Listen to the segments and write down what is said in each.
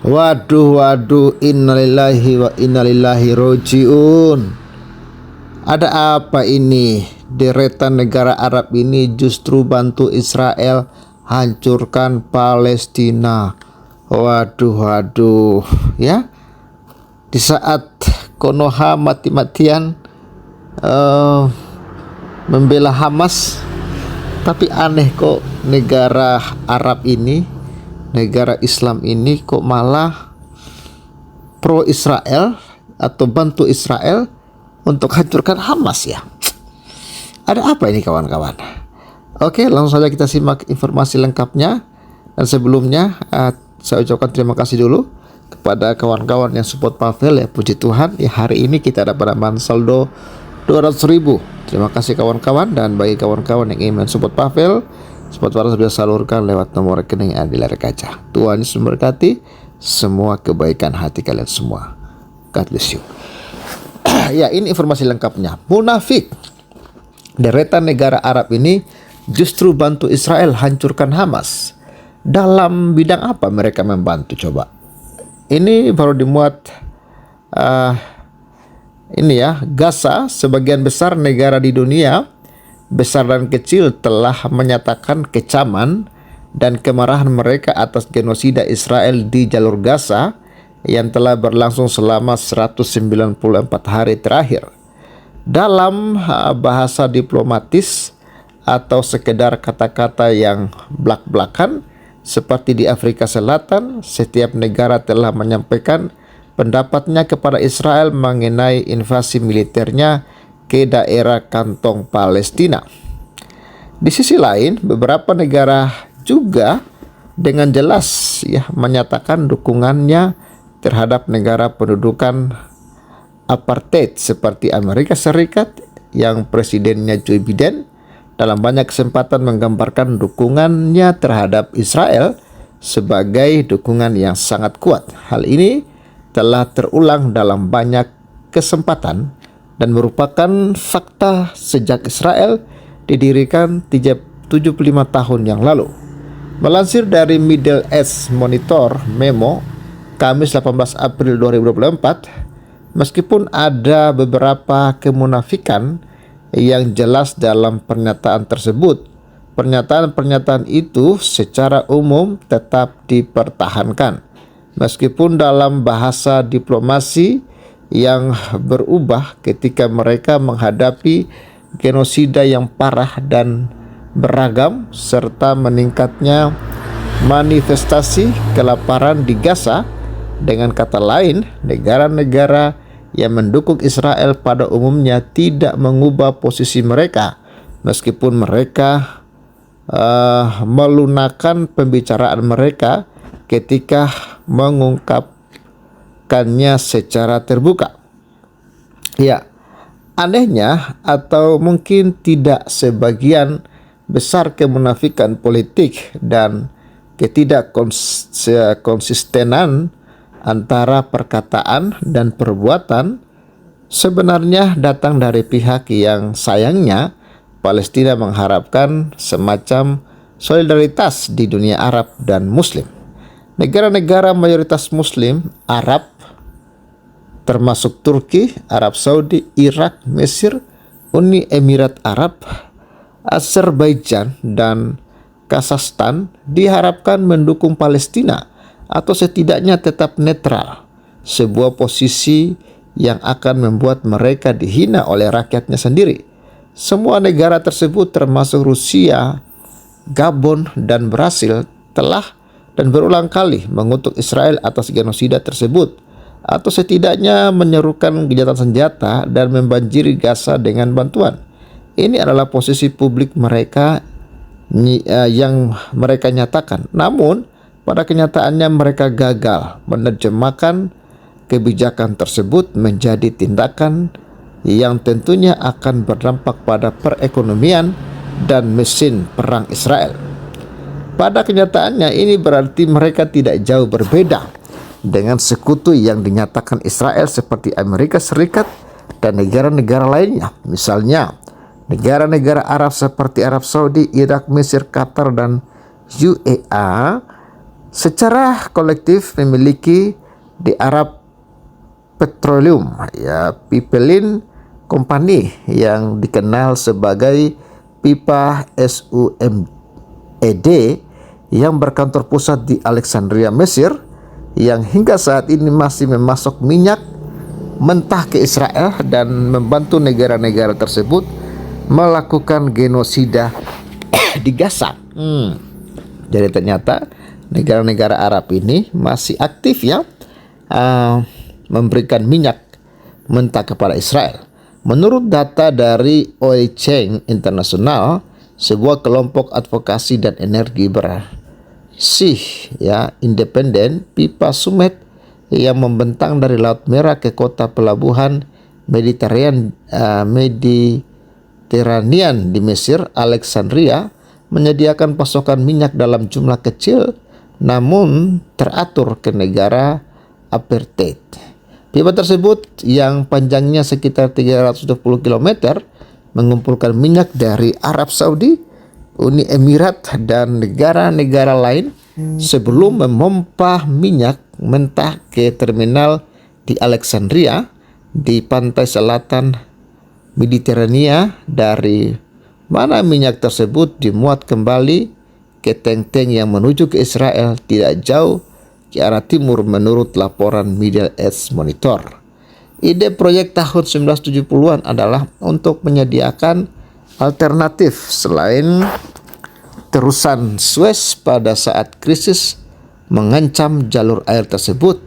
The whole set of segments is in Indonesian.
Waduh, waduh, innalillahi wa innalillahi rojiun. Ada apa ini? Deretan negara Arab ini justru bantu Israel hancurkan Palestina. Waduh, waduh, ya. Di saat Konoha mati-matian membela Hamas, tapi aneh kok negara Arab ini, negara Islam ini kok malah pro Israel atau bantu Israel untuk hancurkan Hamas ya. Ada apa ini kawan-kawan? Oke, langsung saja kita simak informasi lengkapnya. Dan sebelumnya saya ucapkan terima kasih dulu kepada kawan-kawan yang support Pavel ya. Puji Tuhan ya, hari ini kita dapat saldo 200.000. Terima kasih kawan-kawan. Dan bagi kawan-kawan yang ingin mensupport Pavel, support Pavel sudah salurkan lewat nomor rekening yang di layar kaca. Tuhan Yesus memberkati semua kebaikan hati kalian semua. God bless you. Ya, ini informasi lengkapnya. Munafik. Deretan negara Arab ini justru bantu Israel hancurkan Hamas. Dalam bidang apa mereka membantu coba? Ini baru dimuat ini ya, Gaza, sebagian besar negara di dunia besar dan kecil telah menyatakan kecaman dan kemarahan mereka atas genosida Israel di jalur Gaza yang telah berlangsung selama 194 hari terakhir. Dalam bahasa diplomatis atau sekedar kata-kata yang blak-blakan, seperti di Afrika Selatan, setiap negara telah menyampaikan pendapatnya kepada Israel mengenai invasi militernya ke daerah kantong Palestina. Di sisi lain, beberapa negara juga dengan jelas ya menyatakan dukungannya terhadap negara pendudukan apartheid seperti Amerika Serikat yang presidennya Joe Biden dalam banyak kesempatan menggambarkan dukungannya terhadap Israel sebagai dukungan yang sangat kuat. Hal ini telah terulang dalam banyak kesempatan dan merupakan fakta sejak Israel didirikan 75 tahun yang lalu. Melansir dari Middle East Monitor Memo, Kamis 18 April 2024, meskipun ada beberapa kemunafikan yang jelas dalam pernyataan tersebut, pernyataan-pernyataan itu secara umum tetap dipertahankan. Meskipun dalam bahasa diplomasi yang berubah ketika mereka menghadapi genosida yang parah dan beragam serta meningkatnya manifestasi kelaparan di Gaza. Dengan kata lain, negara-negara yang mendukung Israel pada umumnya tidak mengubah posisi mereka meskipun mereka melunakkan pembicaraan mereka ketika mengungkapkannya secara terbuka. Ya, anehnya atau mungkin tidak, sebagian besar kemunafikan politik dan ketidakkonsistenan antara perkataan dan perbuatan sebenarnya datang dari pihak yang sayangnya Palestina mengharapkan semacam solidaritas di dunia Arab dan Muslim. Negara-negara mayoritas Muslim Arab termasuk Turki, Arab Saudi, Irak, Mesir, Uni Emirat Arab, Azerbaijan, dan Kazakhstan diharapkan mendukung Palestina atau setidaknya tetap netral, sebuah posisi yang akan membuat mereka dihina oleh rakyatnya sendiri. Semua negara tersebut termasuk Rusia, Gabon, dan Brasil telah dan berulang kali mengutuk Israel atas genosida tersebut atau setidaknya menyerukan gencatan senjata dan membanjiri Gaza dengan bantuan. Ini adalah posisi publik mereka yang mereka nyatakan. Namun pada kenyataannya mereka gagal menerjemahkan kebijakan tersebut menjadi tindakan yang tentunya akan berdampak pada perekonomian dan mesin perang Israel. Pada kenyataannya ini berarti mereka tidak jauh berbeda dengan sekutu yang dinyatakan Israel seperti Amerika Serikat dan negara-negara lainnya. Misalnya negara-negara Arab seperti Arab Saudi, Irak, Mesir, Qatar, dan UEA secara kolektif memiliki di Arab Petroleum, ya, Pipeline Company yang dikenal sebagai Pipa SUMED yang berkantor pusat di Alexandria, Mesir, yang hingga saat ini masih memasok minyak mentah ke Israel dan membantu negara-negara tersebut melakukan genosida di Gaza. Jadi ternyata negara-negara Arab ini masih aktif, ya, memberikan minyak mentah kepada Israel. Menurut data dari Oil Change International, sebuah kelompok advokasi dan energi bersih, ya, independen, Pipa Sumet yang membentang dari Laut Merah ke kota pelabuhan Mediterranean di Mesir, Alexandria, menyediakan pasokan minyak dalam jumlah kecil namun teratur ke negara apartheid. Pipa tersebut yang panjangnya sekitar 320 km mengumpulkan minyak dari Arab Saudi, Uni Emirat, dan negara-negara lain sebelum memompa minyak mentah ke terminal di Alexandria di pantai selatan Mediterania, dari mana minyak tersebut dimuat kembali ke tank-tank yang menuju ke Israel tidak jauh ke arah timur menurut laporan Middle East Monitor. Ide proyek tahun 1970-an adalah untuk menyediakan alternatif selain terusan Suez pada saat krisis mengancam jalur air tersebut.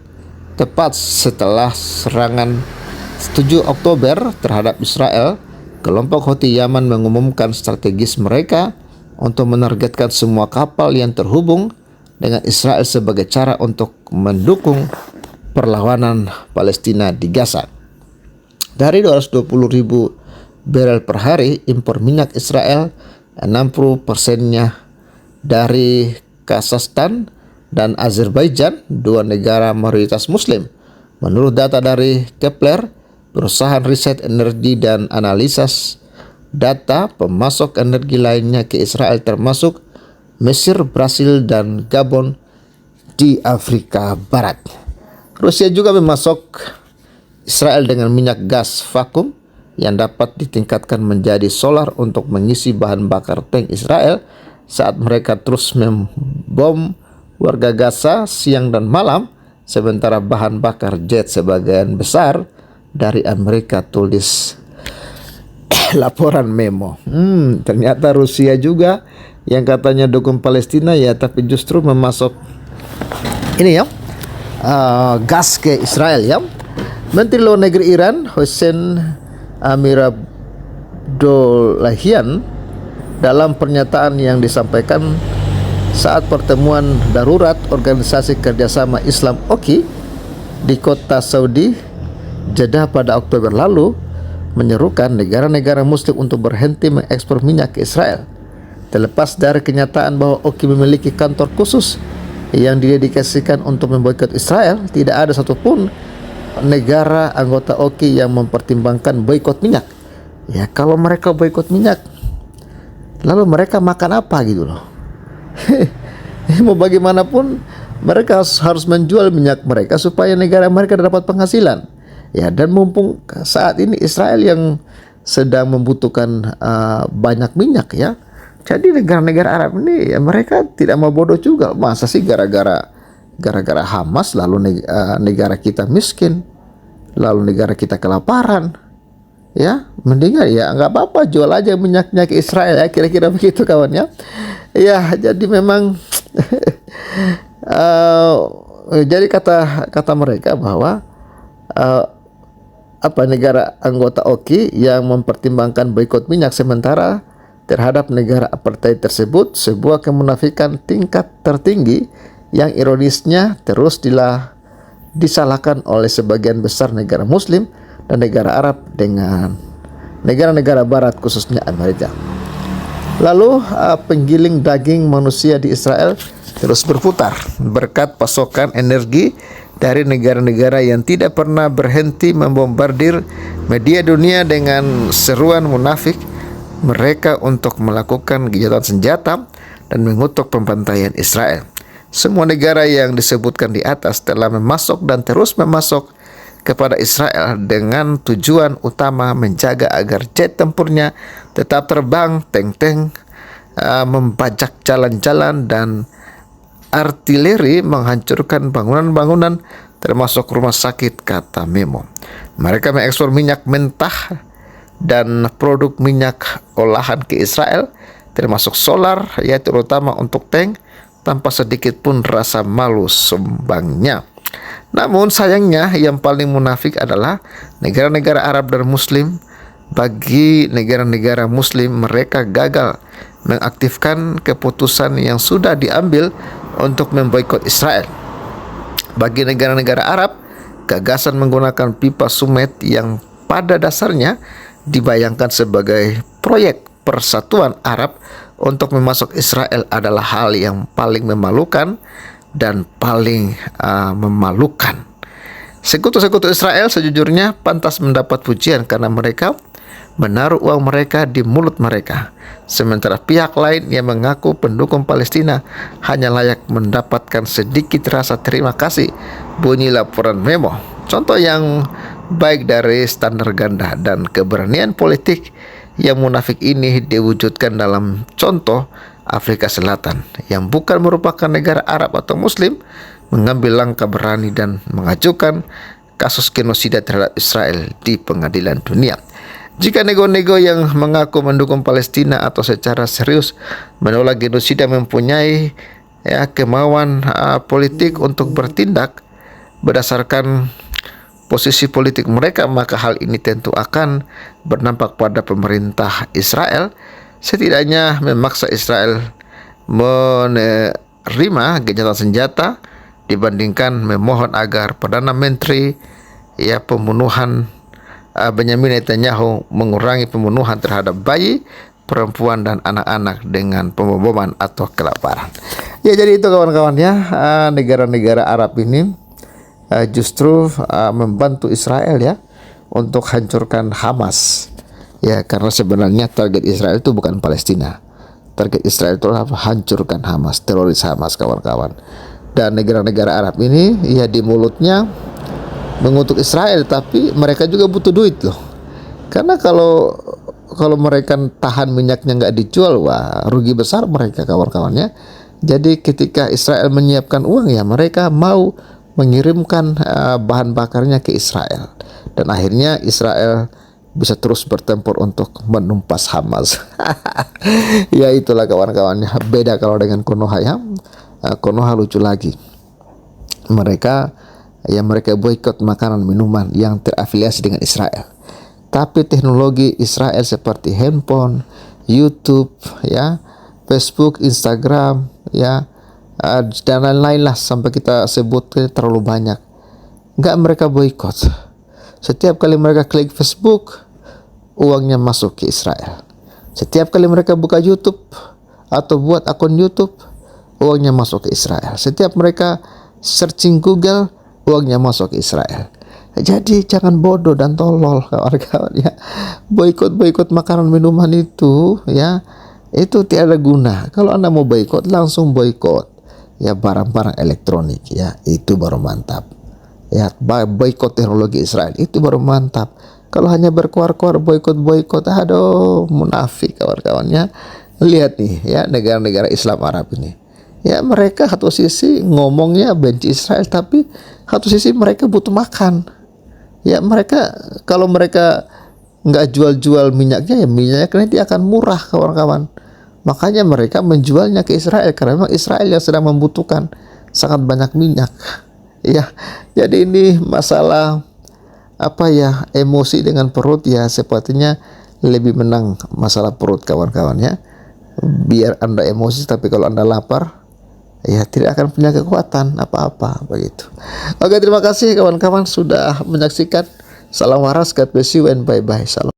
Tepat setelah serangan 7 Oktober terhadap Israel, kelompok Houthi Yaman mengumumkan strategis mereka untuk menargetkan semua kapal yang terhubung dengan Israel sebagai cara untuk mendukung perlawanan Palestina di Gaza. Dari 220.000 barel per hari impor minyak Israel, 60%-nya dari Kazakhstan dan Azerbaijan, dua negara mayoritas Muslim. Menurut data dari Kepler, perusahaan riset energi dan analisis data pemasok energi lainnya ke Israel termasuk Mesir, Brasil, dan Gabon di Afrika Barat. Rusia juga memasok Israel dengan minyak gas vakum yang dapat ditingkatkan menjadi solar untuk mengisi bahan bakar tank Israel saat mereka terus membom warga Gaza siang dan malam, sementara bahan bakar jet sebagian besar dari Amerika, tulis laporan Memo. Ternyata Rusia juga yang katanya dukung Palestina, ya, tapi justru memasok ini, ya, gas ke Israel, ya. Menteri Luar Negeri Iran Hossein Amirabdollahian dalam pernyataan yang disampaikan saat pertemuan darurat Organisasi Kerjasama Islam OKI di kota Saudi Jeddah pada Oktober lalu menyerukan negara-negara Muslim untuk berhenti mengekspor minyak ke Israel. Terlepas dari kenyataan bahwa OKI memiliki kantor khusus yang didedikasikan untuk memboikot Israel, tidak ada satupun negara anggota OKI yang mempertimbangkan boikot minyak. Ya, kalau mereka boikot minyak, lalu mereka makan apa gitu loh? Mau bagaimanapun mereka harus menjual minyak mereka supaya negara mereka dapat penghasilan. Ya, dan mumpung saat ini Israel yang sedang membutuhkan banyak minyak, ya. Jadi negara-negara Arab ini, ya, mereka tidak mau bodoh juga. Masa sih gara-gara Hamas lalu negara kita miskin, lalu negara kita kelaparan, ya? Mendingan, ya, nggak apa-apa, jual aja minyaknya ke Israel, ya, kira-kira begitu, kawan, ya. Ya, jadi memang jadi kata mereka bahwa negara anggota OKI yang mempertimbangkan boikot minyak sementara terhadap negara apartheid tersebut sebuah kemunafikan tingkat tertinggi yang ironisnya terus disalahkan oleh sebagian besar negara Muslim dan negara Arab dengan negara-negara Barat, khususnya Amerika. Lalu penggiling daging manusia di Israel terus berputar berkat pasokan energi dari negara-negara yang tidak pernah berhenti membombardir media dunia dengan seruan munafik mereka untuk melakukan gencatan senjata dan mengutuk pembantaian Israel. Semua negara yang disebutkan di atas telah memasok dan terus memasok kepada Israel dengan tujuan utama menjaga agar jet tempurnya tetap terbang, tank-tank membajak jalan-jalan, dan artileri menghancurkan bangunan-bangunan termasuk rumah sakit, kata Memo. Mereka mengekspor minyak mentah dan produk minyak olahan ke Israel, termasuk solar, ya terutama untuk tank, tanpa sedikit pun rasa malu sumbangnya. Namun sayangnya yang paling munafik adalah negara-negara Arab dan Muslim. Bagi negara-negara Muslim, mereka gagal mengaktifkan keputusan yang sudah diambil untuk memboikot Israel. Bagi negara-negara Arab, gagasan menggunakan pipa Sumet yang pada dasarnya dibayangkan sebagai proyek persatuan Arab untuk memasok Israel adalah hal yang paling memalukan dan paling memalukan. Sekutu-sekutu Israel sejujurnya pantas mendapat pujian karena mereka menaruh uang mereka di mulut mereka, sementara pihak lain yang mengaku pendukung Palestina hanya layak mendapatkan sedikit rasa terima kasih, bunyi laporan Memo. Contoh yang baik dari standar ganda dan keberanian politik yang munafik ini diwujudkan dalam contoh Afrika Selatan yang bukan merupakan negara Arab atau Muslim, mengambil langkah berani dan mengajukan kasus genosida terhadap Israel di pengadilan dunia. Jika nego-nego yang mengaku mendukung Palestina atau secara serius menolak genosida mempunyai kemauan politik untuk bertindak berdasarkan posisi politik mereka, maka hal ini tentu akan berdampak pada pemerintah Israel, setidaknya memaksa Israel menerima gencatan senjata dibandingkan memohon agar Perdana Menteri pembunuhan Benyamin Netanyahu mengurangi pembunuhan terhadap bayi, perempuan, dan anak-anak dengan pemboman atau kelaparan. Ya, jadi itu kawan-kawan ya, negara-negara Arab ini justru membantu Israel ya untuk hancurkan Hamas. Ya, karena sebenarnya target Israel itu bukan Palestina. Target Israel itu adalah hancurkan Hamas, teroris Hamas, kawan-kawan. Dan negara-negara Arab ini ya di mulutnya mengutuk Israel, tapi mereka juga butuh duit loh. Karena kalau mereka tahan minyaknya nggak dijual, wah rugi besar mereka, kawan-kawannya. Jadi ketika Israel menyiapkan uang, ya mereka mau mengirimkan bahan bakarnya ke Israel, dan akhirnya Israel bisa terus bertempur untuk menumpas Hamas. Ya itulah kawan-kawannya. Beda kalau dengan Konoha ya. Konoha lucu lagi. Mereka boikot makanan minuman yang terafiliasi dengan Israel. Tapi teknologi Israel seperti handphone, YouTube, ya, Facebook, Instagram, ya, dan lain-lain lah sampai kita sebut terlalu banyak. Enggak mereka boikot. Setiap kali mereka klik Facebook, uangnya masuk ke Israel. Setiap kali mereka buka YouTube atau buat akun YouTube, uangnya masuk ke Israel. Setiap mereka searching Google, uangnya masuk ke Israel. Jadi jangan bodoh dan tolol kawan-kawan ya. Boikot makanan minuman itu ya, itu tiada guna. Kalau Anda mau boikot, langsung boikot ya barang-barang elektronik ya, itu baru mantap. Ya, boikot teknologi Israel itu baru mantap. Kalau hanya berkuar-kuar boikot, aduh munafik kawan-kawannya. Lihat nih ya, negara-negara Islam Arab ini. Ya mereka satu sisi ngomongnya benci Israel, tapi satu sisi mereka butuh makan. Ya mereka, kalau mereka nggak jual-jual minyaknya, ya minyaknya nanti akan murah kawan-kawan. Makanya mereka menjualnya ke Israel, karena memang Israel yang sedang membutuhkan sangat banyak minyak. Ya, jadi ini masalah emosi dengan perut ya, sepertinya lebih menang masalah perut kawan-kawan ya. Biar Anda emosi, tapi kalau Anda lapar, ya tidak akan punya kekuatan apa-apa begitu. Oke, terima kasih kawan-kawan sudah menyaksikan. Salam waras, God bless you and bye-bye. Salam.